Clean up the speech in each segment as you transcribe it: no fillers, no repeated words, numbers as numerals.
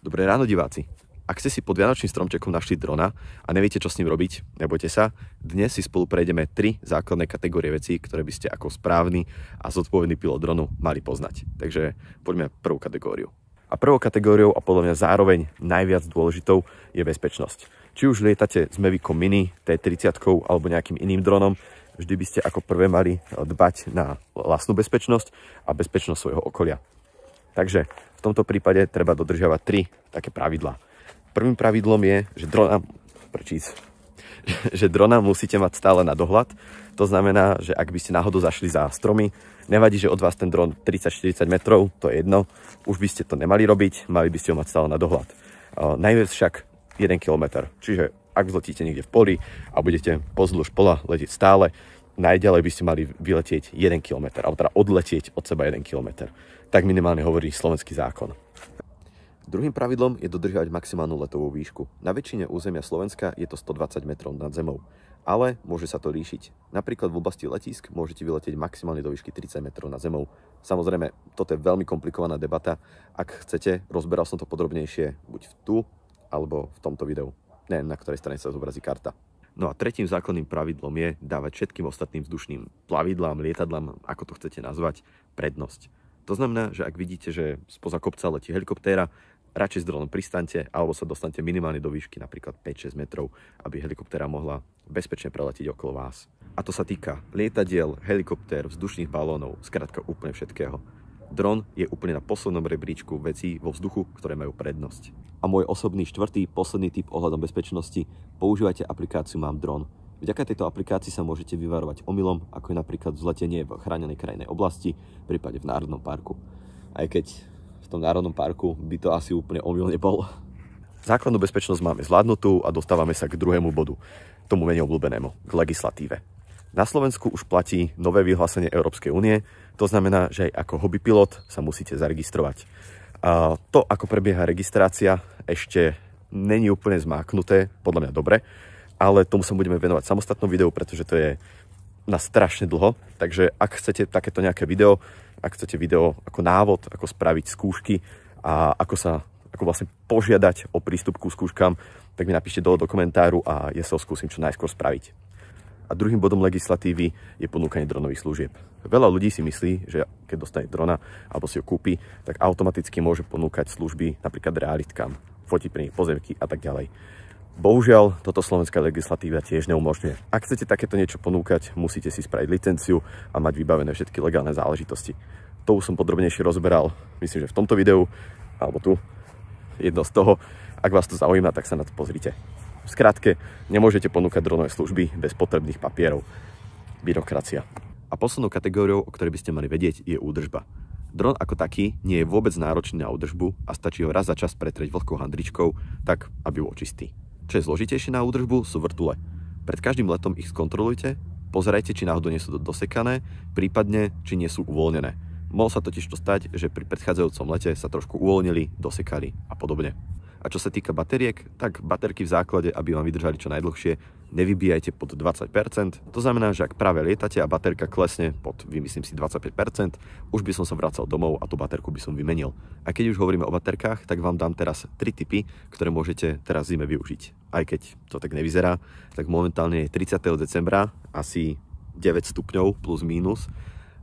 Dobré ráno, diváci. Ak ste si pod vianočným stromčekom našli drona a neviete, čo s ním robiť, nebojte sa. Dnes si spolu prejdeme 3 základné kategórie vecí, ktoré by ste ako správny a zodpovedný pilot dronu mali poznať. Takže poďme prvú kategóriu. A prvou kategóriou a podľa mňa zároveň najviac dôležitou je bezpečnosť. Či už lietate s Mavicom Mini, T30 alebo nejakým iným dronom, vždy by ste ako prvé mali dbať na vlastnú bezpečnosť a bezpečnosť svojho okolia. Takže v tomto prípade treba dodržiavať 3 také pravidlá. Prvým pravidlom je, že drona musíte mať stále na dohľad. To znamená, že ak by ste náhodou zašli za stromy, nevadí, že od vás ten dron 30-40 metrov, to je jedno, už by ste to nemali robiť, mali by ste ho mať stále na dohľad. Najviac však 1 km. Čiže ak vzletíte niekde v poli a budete pozdĺž pola letieť stále, najďalej by ste mali vyletieť 1 km, alebo teda odletieť od seba 1 km. Tak minimálne hovorí slovenský zákon. Druhým pravidlom je dodržiavať maximálnu letovú výšku. Na väčšine územia Slovenska je to 120 metrov nad zemou, ale môže sa to líšiť. Napríklad v oblasti letísk môžete vyletieť maximálne do výšky 30 metrov nad zemou. Samozrejme, toto je veľmi komplikovaná debata. Ak chcete, rozberal som to podrobnejšie buď tu, alebo v tomto videu. Neviem, na ktorej strane sa zobrazí karta. No a tretím základným pravidlom je dávať všetkým ostatným vzdušným plavidlám, lietadlám, ako to chcete nazvať, prednosť. To znamená, že ak vidíte, že spoza kopca letí helikoptéra, radšej s dronom pristaňte alebo sa dostanete minimálne do výšky napríklad 5-6 metrov, aby helikoptéra mohla bezpečne preletieť okolo vás. A to sa týka lietadiel, helikoptér, vzdušných balónov, skrátka úplne všetkého. Dron je úplne na poslednom rebríčku vecí vo vzduchu, ktoré majú prednosť. A môj osobný posledný tip ohľadom bezpečnosti, používajte aplikáciu Mám dron. Vďaka tejto aplikácii sa môžete vyvarovať omylom, ako je napríklad vzletenie v chránenej krajinnej oblasti, v prípade v národnom parku. Aj keď v tom národnom parku by to asi úplne omyl nebol. Základnú bezpečnosť máme zvládnutú a dostávame sa k druhému bodu, tomu menej obľúbenému, k legislatíve. Na Slovensku už platí nové vyhlásenie Európskej únie, to znamená, že aj ako hobbypilot sa musíte zaregistrovať. A to, ako prebieha registrácia, ešte není úplne zmáknuté, podľa mňa dobre, ale tomu sa budeme venovať v samostatnom videu, pretože to je na strašne dlho. Takže ak chcete takéto nejaké video, ak chcete video ako návod, ako spraviť skúšky a ako vlastne požiadať o prístup ku skúškam, tak mi napíšte dole do komentáru a ja sa ho skúsim čo najskôr spraviť. A druhým bodom legislatívy je ponúkanie dronových služieb. Veľa ľudí si myslí, že keď dostane drona alebo si ho kúpi, tak automaticky môže ponúkať služby napríklad realitkám, fotiť pri nich pozemky a tak ďalej. Bohužiaľ, toto slovenská legislatíva tiež neumožňuje. Ak chcete takéto niečo ponúkať, musíte si spraviť licenciu a mať vybavené všetky legálne záležitosti. To už som podrobnejšie rozberal, myslím, že v tomto videu, alebo tu, jedno z toho. Ak vás to zaujíma, tak sa na to pozrite. V skratke, nemôžete ponúkať dronové služby bez potrebných papierov. Byrokracia. A poslednou kategóriou, o ktorej by ste mali vedieť, je údržba. Dron ako taký nie je vôbec náročný na údržbu a stačí ho raz za čas pretrieť vlhkou handričkou, tak aby bol čistý. Čo je zložitejšie na údržbu, sú vrtule. Pred každým letom ich skontrolujte, pozerajte, či náhodou nie sú dosekané, prípadne, či nie sú uvoľnené. Mohlo sa totiž to stať, že pri predchádzajúcom lete sa trošku uvoľnili, dosekali a podobne. A čo sa týka batériek, tak baterky v základe, aby vám vydržali čo najdlhšie, nevybíjajte pod 20%. To znamená, že ak práve lietate a baterka klesne pod, vymyslím si, 25%, už by som sa vracal domov a tú baterku by som vymenil. A keď už hovoríme o baterkách, tak vám dám teraz 3 tipy, ktoré môžete teraz v zime využiť. Aj keď to tak nevyzerá, tak momentálne je 30. decembra, asi 9 stupňov plus mínus,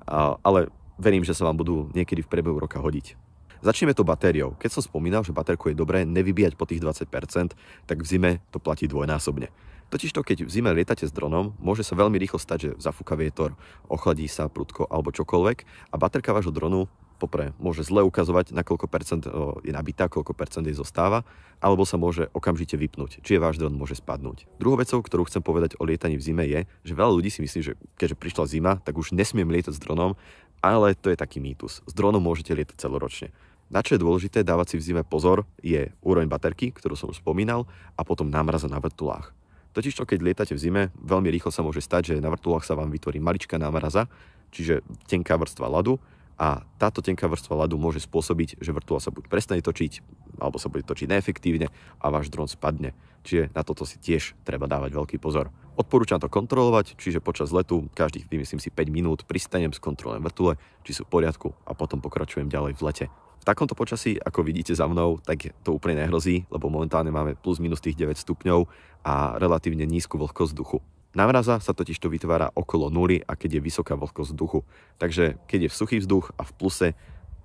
ale verím, že sa vám budú niekedy v priebehu roka hodiť. Začneme to batériou. Keď som spomínal, že baterku je dobré nevybíjať po tých 20%, tak v zime to platí dvojnásobne. Totižto, keď v zime lietate s dronom, môže sa veľmi rýchlo stať, že zafúka vietor, ochladí sa prudko alebo čokoľvek a baterka vášho dronu poprvé môže zle ukazovať, na koľko percent je nabitá, koľko percent jej zostáva, alebo sa môže okamžite vypnúť, čiže váš dron môže spadnúť. Druhou vecou, ktorú chcem povedať o lietaní v zime je, že veľa ľudí si myslí, že keďže prišla zima, tak už nesmiem lietať s dronom, ale to je taký mýtus. S dronom môžete lietať celoročne. Na čo je dôležité dávať si v zime pozor, je úroveň baterky, ktorú som už spomínal, a potom námraza na vrtuľách. Totižto, keď lietate v zime, veľmi rýchlo sa môže stať, že na vrtuľách sa vám vytvorí maličká námraza, čiže tenká vrstva ľadu, a táto tenká vrstva ľadu môže spôsobiť, že vrtuľa sa buď prestane točiť, alebo sa bude točiť neefektívne a váš dron spadne. Čiže na toto si tiež treba dávať veľký pozor. Odporúčam to kontrolovať, čiže počas letu každých, myslím si, 5 minút pristanem, skontrolujem vrtule, či sú v poriadku a potom pokračujem ďalej v lete. V takomto počasí, ako vidíte za mnou, tak to úplne nehrozí, lebo momentálne máme plus minus tých 9 stupňov a relatívne nízku vlhkosť vzduchu. Na mraza sa totiž to vytvára okolo nuly a keď je vysoká vlhkosť vzduchu. Takže keď je suchý vzduch a v pluse,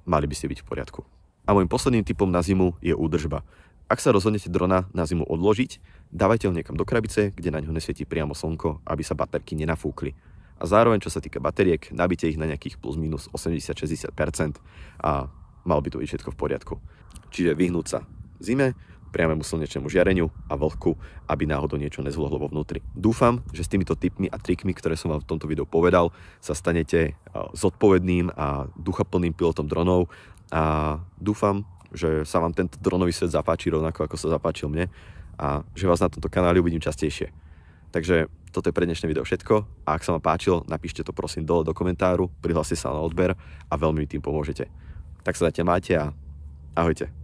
mali by ste byť v poriadku. A môjim posledným tipom na zimu je údržba. Ak sa rozhodnete drona na zimu odložiť, dávajte ho niekam do krabice, kde na ňo nesvietí priamo slnko, aby sa baterky nenafúkli. A zároveň, čo sa týka bateriek, nabite ich na nejakých plus minus 80-60% a malo by to byť všetko v poriadku. Čiže vyhnúť sa zime, priamému slnečnému žiareniu a vlhku, aby náhodou niečo nezvlhlo vo vnútri. Dúfam, že s týmito tipmi a trikmi, ktoré som vám v tomto videu povedal, sa stanete zodpovedným a duchaplným pilotom dronov a dúfam, že sa vám tento dronový svet zapáči rovnako, ako sa zapáčil mne a že vás na tomto kanáli uvidím častejšie. Takže toto je pre dnešné video všetko a ak sa vám páčilo, napíšte to prosím dole do komentáru, prihláste sa na odber a veľmi mi tým pomôžete. Tak sa zatiaľ majte a ahojte.